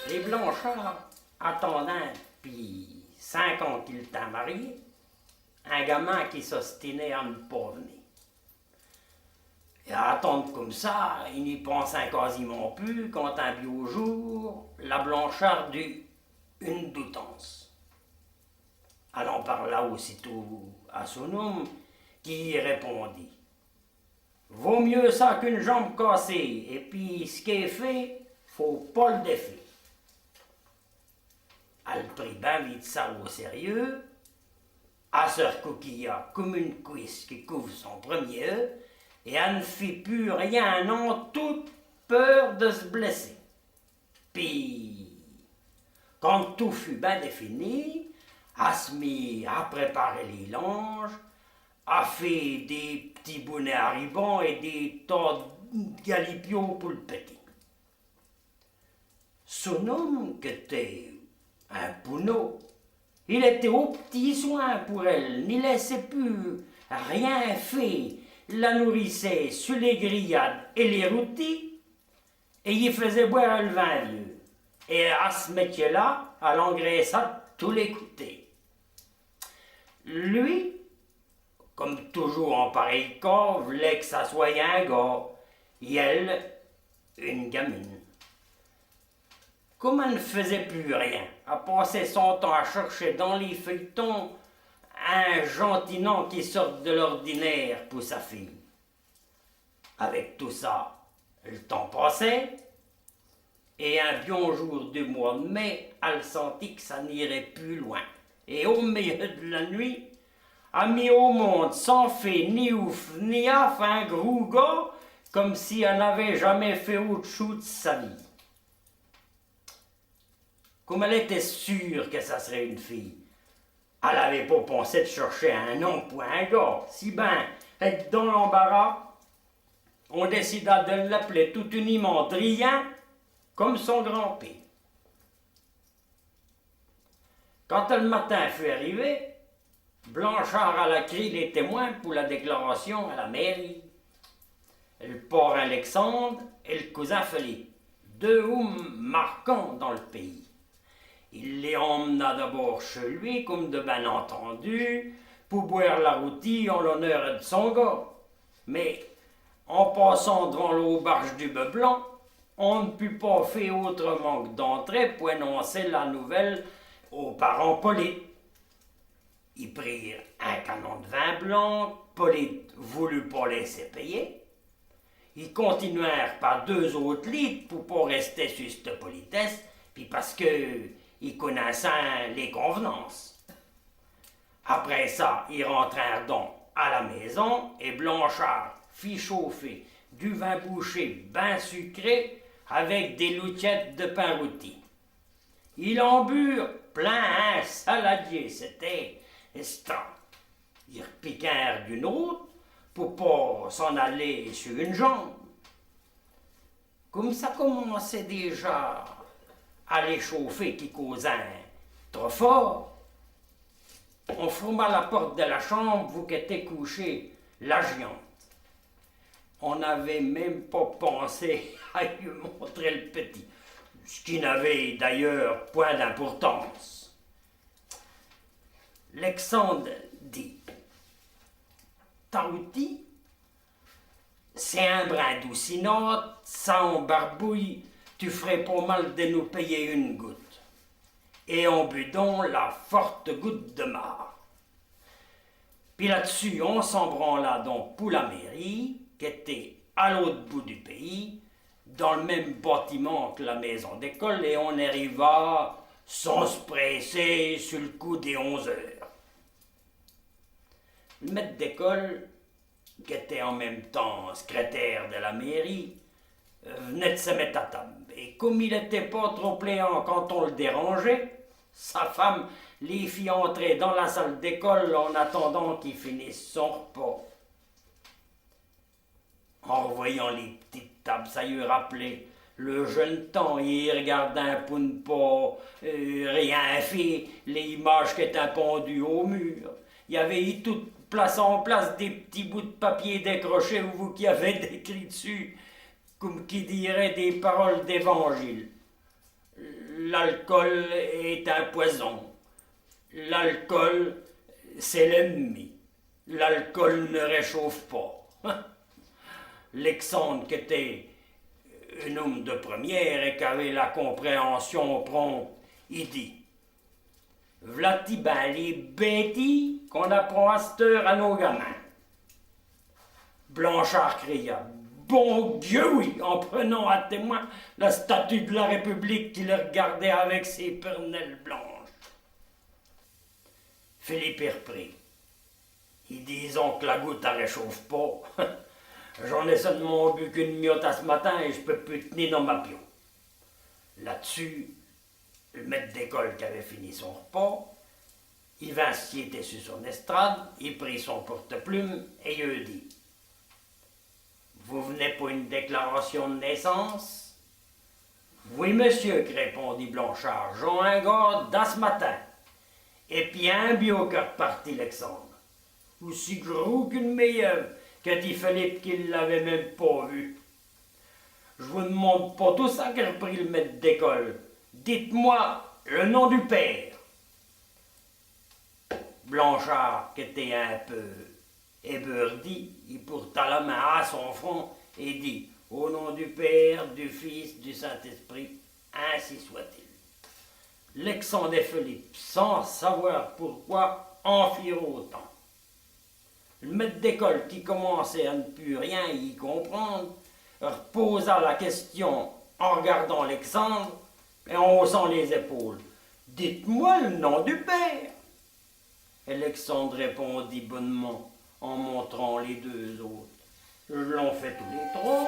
Les Blanchard, attendant depuis 5 ans qu'il t'a marié, un gamin qui s'ostinait à ne pas venir. Et à attendre comme ça, il n'y pensait quasiment plus quand un beau jour, la Blanchard eut une doutance. Elle en parla aussitôt à son homme qui y répondit: vaut mieux ça qu'une jambe cassée, et puis ce qui est fait, faut pas le défaire. Elle prit bien vite ça au sérieux, elle se recoquilla comme une cuisse qui couvre son premier œuf, et elle ne fit plus rien, non, toute peur de se blesser. Puis, quand tout fut bien défini, elle se mit à préparer les langes, a fait des petits bonnets à ribans et des tas de galipios pour le petit. Son homme, qui était un pouneau, il était au petit soin pour elle, n'y laissait plus rien fait, la nourrissait sur les grillades et les rôtis, et y faisait boire le vin vieux. Et à ce métier-là, elle engraissait tous les côtés. Lui, comme toujours en pareil cas, voulait que ça soit un gars, et elle, une gamine. Comme elle ne faisait plus rien, elle passait son temps à chercher dans les feuilletons un gentil nom qui sorte de l'ordinaire pour sa fille. Avec tout ça, le temps passait, et un bon jour du mois de mai, elle sentit que ça n'irait plus loin. Et au milieu de la nuit, a mis au monde sans fait ni ouf ni af un gros gars, comme si elle n'avait jamais fait autre chose de sa vie. Comme elle était sûre que ça serait une fille, elle n'avait pas pensé de chercher un nom pour un gars. Si ben, être dans l'embarras, on décida de l'appeler tout uniment Drian, comme son grand-père. Quand le matin fut arrivé, Blanchard à la crié les témoins pour la déclaration à la mairie. Le port Alexandre et le cousin Philippe, deux hommes marquants dans le pays. Il les emmena d'abord chez lui, comme de bien entendu, pour boire la rôtie en l'honneur de son gars. Mais en passant devant l'auberge du Bœuf Blanc, on ne put pas faire autrement que d'entrer pour annoncer la nouvelle aux parents Polyte. Ils prirent un canon de vin blanc, Polyte voulut pas laisser payer. Ils continuèrent par 2 autres litres pour pas rester sur cette politesse, puis parce que ils connaissaient les convenances. Après ça, ils rentrèrent donc à la maison et Blanchard fit chauffer du vin bouché bien sucré avec des louchettes de pain rôti. Ils en burent plein un saladier, c'était extra. Ils repiquèrent d'une autre pour pas s'en aller sur une jambe. Comme ça commençait déjà à les chauffer qui causait trop fort, on ferma la porte de la chambre où était couché la géante. On n'avait même pas pensé à lui montrer le petit, ce qui n'avait d'ailleurs point d'importance. Alexandre dit: Taouti, c'est un brin doucinot, sans barbouille, tu ferais pas mal de nous payer une goutte. Et on but donc la forte goutte de marc. Puis là-dessus, on s'en branla donc pour la mairie, qui était à l'autre bout du pays, dans le même bâtiment que la maison d'école, et on arriva sans se presser sur le coup des 11 heures. Le maître d'école, qui était en même temps secrétaire de la mairie, venait de se mettre à table. Et comme il n'était pas trop pléant quand on le dérangeait, sa femme les fit entrer dans la salle d'école en attendant qu'il finisse son repas. En revoyant les petites tables, ça lui rappelait le jeune temps. Il regardait un peu de pas rien fait, les images qui étaient pendues au mur. Il y avait eu toute place en place des petits bouts de papier décrochés où vous qui avez décrit dessus, comme qui dirait des paroles d'évangile. L'alcool est un poison. L'alcool, c'est l'ennemi. L'alcool ne réchauffe pas. Alexandre, qui était un homme de première et qui avait la compréhension prompte, il dit: V'là-t-il ben les bêtis qu'on apprend à cette heure à nos gamins. Blanchard cria: Bon Dieu, oui, en prenant à témoin la statue de la République qui le regardait avec ses pernelles blanches. Philippe y reprit: Disons que la goutte ne réchauffe pas. J'en ai seulement bu qu'une miotte à ce matin et je peux plus tenir dans ma pio. Là-dessus, le maître d'école qui avait fini son repas, il vint siéter sur son estrade, il prit son porte-plume et il dit: Vous venez pour une déclaration de naissance? Oui, monsieur, répondit Blanchard. J'en ai un gars d'à ce matin. Et puis un bio qu'a reparti Alexandre. Aussi gros qu'une meilleure, qu'a dit Philippe qu'il l'avait même pas vu. Je vous demande pas tout ça qu'a repris le maître d'école. Dites-moi le nom du père. Blanchard, qui était un peu ébeurdi, il porta la main à son front et dit: Au nom du Père, du Fils, du Saint-Esprit, ainsi soit-il. Alexandre et Philippe, sans savoir pourquoi, en firent autant. Le maître d'école, qui commençait à ne plus rien y comprendre, reposa la question en regardant Alexandre et en haussant les épaules. Dites-moi le nom du père. Alexandre répondit bonnement en montrant les deux autres. Je l'en fais tous les trois.